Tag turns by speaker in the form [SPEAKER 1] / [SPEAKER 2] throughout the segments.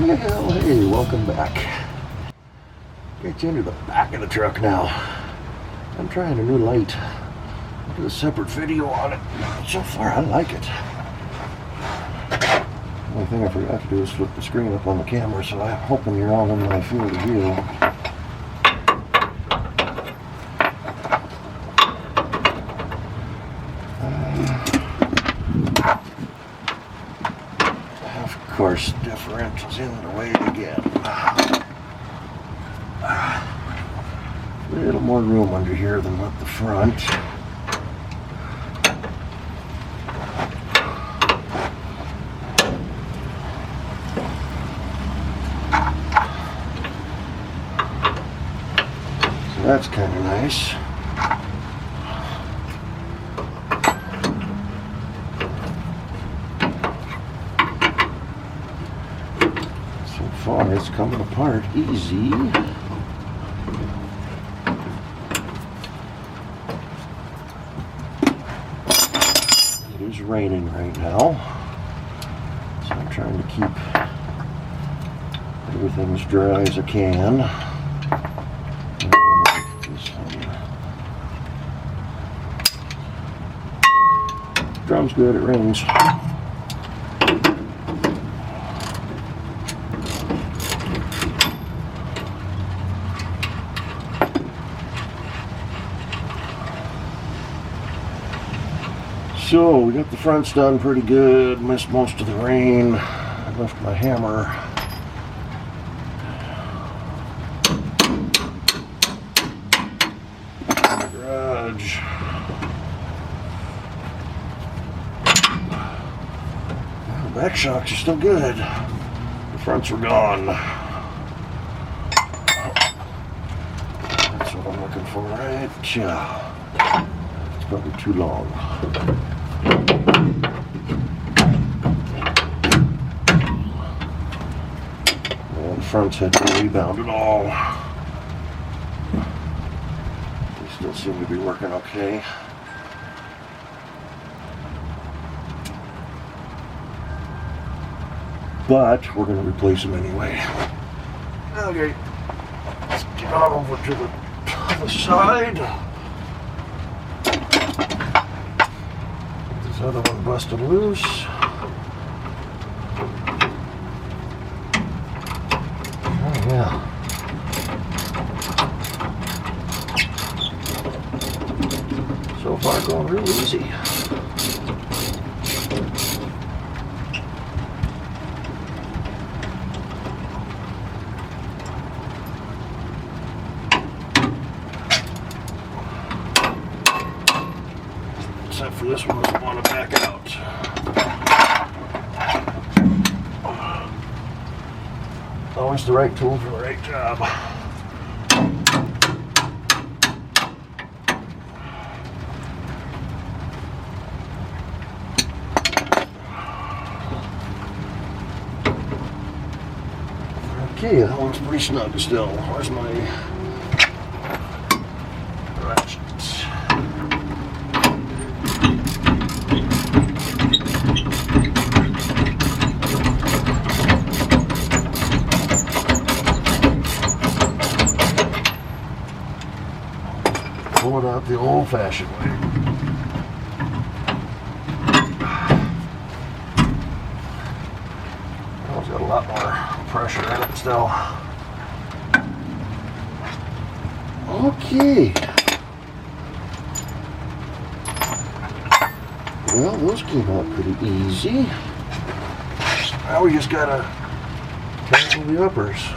[SPEAKER 1] Well, hey, welcome back. Get you into the back of the truck now. I'm trying a new light. I'll do a separate video on it. So far, I like it. The only thing I forgot to do is flip the screen up on the camera, so I'm hoping you're all in my field of view. Of course, differential's in the way again. A little more room under here than at the front. So that's kind of nice. It's coming apart easy. It is raining right now, so I'm trying to keep everything as dry as I can. Drum's good, it rains. So we got the fronts done pretty good, missed most of the rain. I left my hammer. In the garage. Well, the back shocks are still good. The fronts were gone. That's what I'm looking for, right? Yeah. It's probably too long. The fronts hadn't rebounded at all. They still seem to be working okay. But we're going to replace them anyway. Okay, let's get on over to the other side. Get this other one busted loose. Yeah. So far going real easy. Except for this one doesn't want to back out. Always the right tool for the right job. Okay, that one's pretty snug still. Where's my ratchet? Pull it out the old-fashioned way. Oh, it's got a lot more pressure in it still. Okay. Well, those came out pretty easy. Now we just gotta tackle the uppers.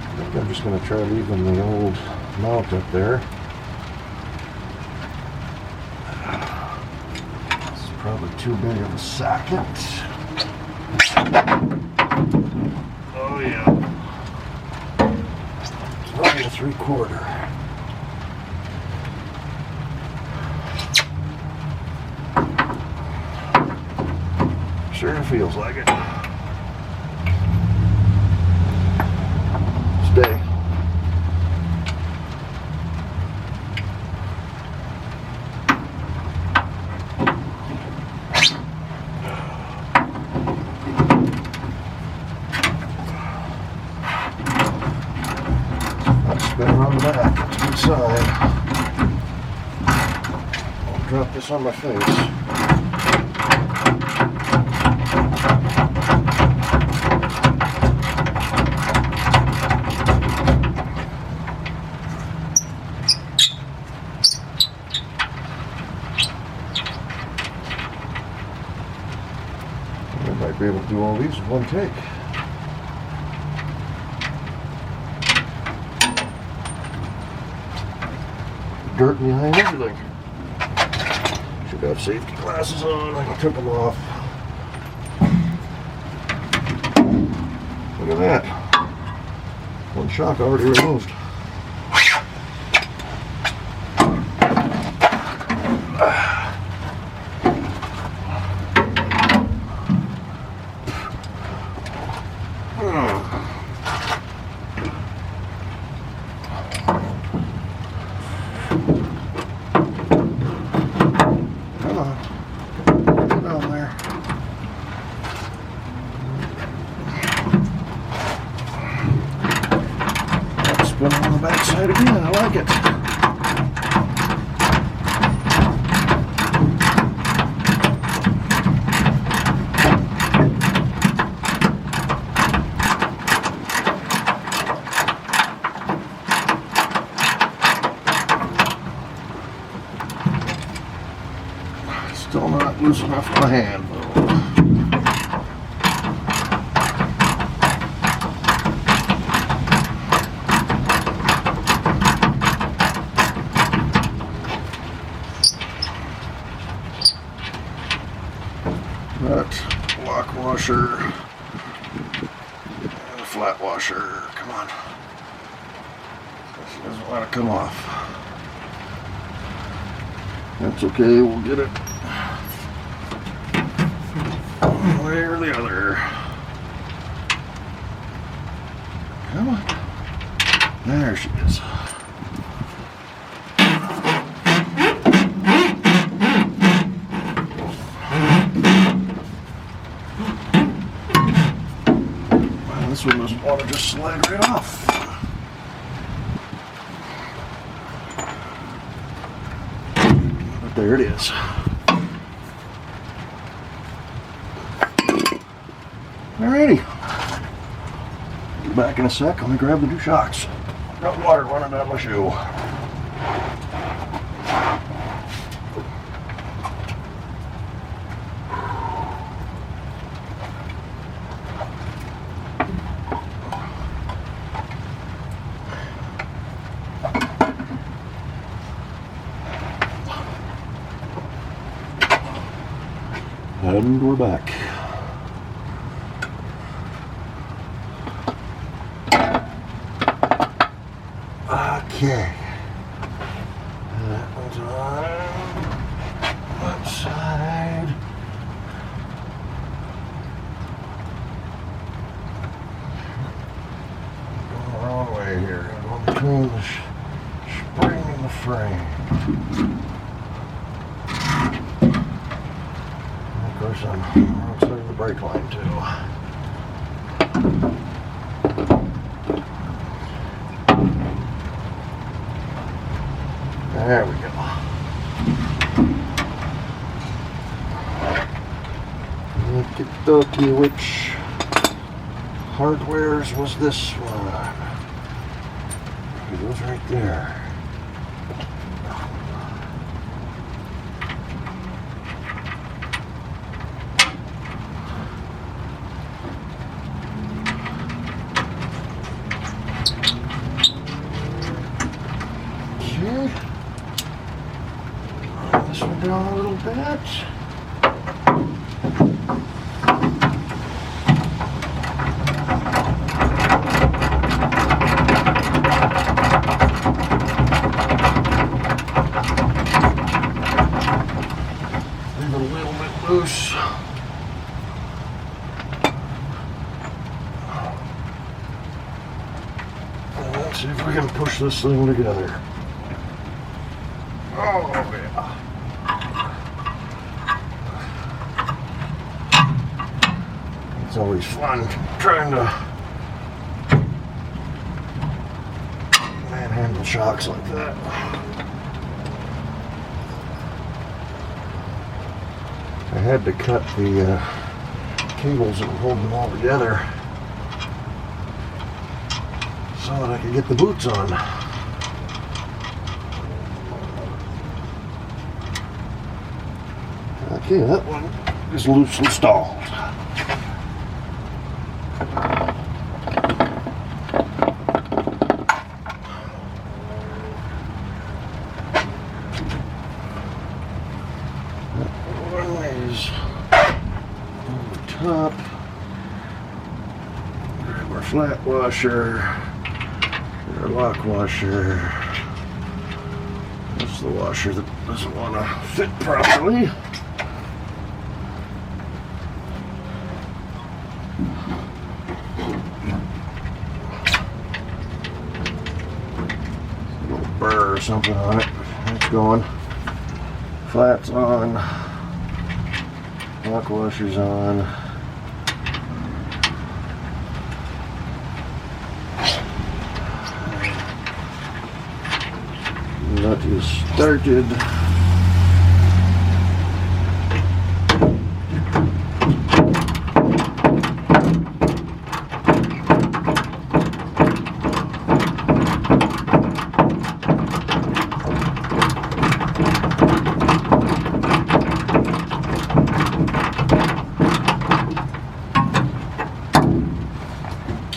[SPEAKER 1] I think I'm just going to try leaving the old mount up there. This is probably too big of a socket. Oh yeah. It's only a 3/4. Sure feels like it. Stay. better on the back. That's a good sign. I'll drop this on my face. I might be able to do all these in one take. Dirt behind everything. Should have safety glasses on. I took them off. Look at that. One shock already removed. Spin on the back side again, I like it. Still not loose enough for my hand though. That lock washer and a flat washer, come on. This doesn't want to come off. That's okay, we'll get it one way or the other. Come on. There she is. This one doesn't want to just slide right off. But there it is. Alrighty. Be back in a sec. Let me grab the new shocks. Got water running down my shoe. And we're back. Okay. That one's on one side. Going the wrong way here. Going between the spring and the frame. Of course, I'm outside of the brake line too. There we go. Okie which hardwares was this one? It was right there. This one down a little bit. Leave it a little bit loose. And let's see if we can push this thing together. Oh, yeah. It's always fun trying to single shocks like that. I had to cut the cables that were holding them all together so that I could get the boots on. Okay, that one is loose installed. Top, grab our flat washer, our lock washer. That's the washer that doesn't want to fit properly. A little burr or something on it. That's going. Flat's on. Lock washer's on. Nut is started.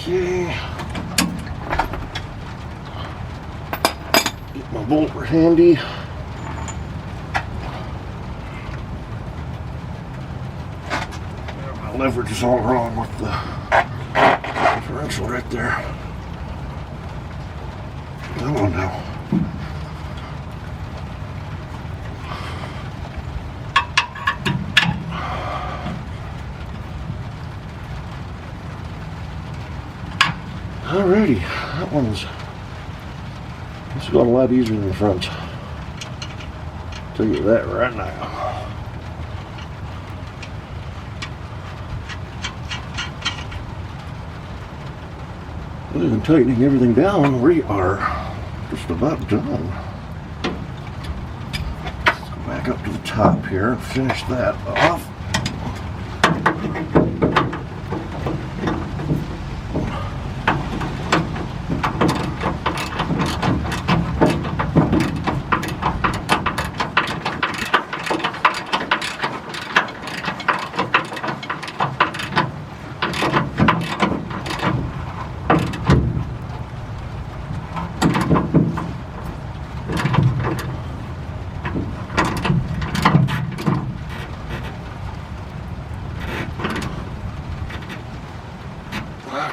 [SPEAKER 1] Okay. Get my bolt handy. My leverage is all wrong with the differential right there. Come on now. Alrighty, that one's going a lot easier than the front. I'll tell you that right now. Other than tightening everything down, we are just about done. Let's go back up to the top here and finish that off.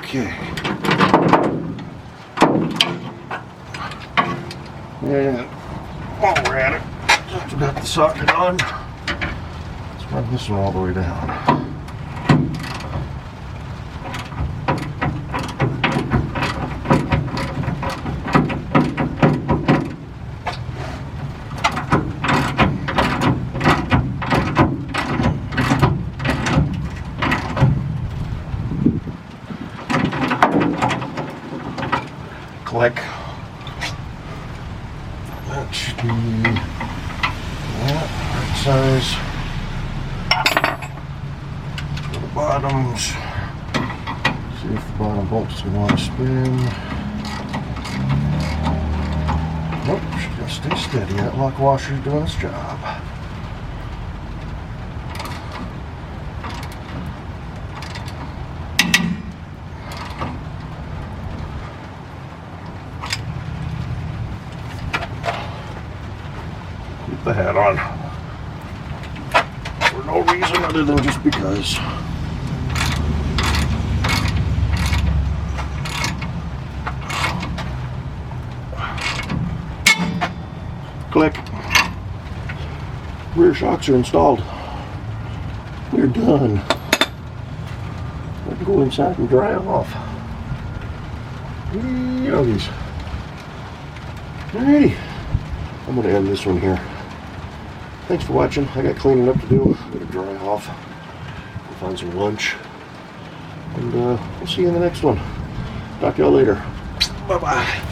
[SPEAKER 1] Okay. And while we're at it, since we got the socket on, let's run this one all the way down. Click. That should be right size. For the bottoms. See if the bottom bolt's going to want to spin. Nope, she's going to stay steady. That lock washer's doing its job. The hat on for no reason other than just because. Click. Rear shocks are installed. We're done. I can go inside and dry them off. Yoggies. Alrighty. I'm going to end this one here. Thanks for watching. I got cleaning up to do. I'm going to dry off. Go find some lunch. And we'll see you in the next one. Talk to y'all later. Bye-bye.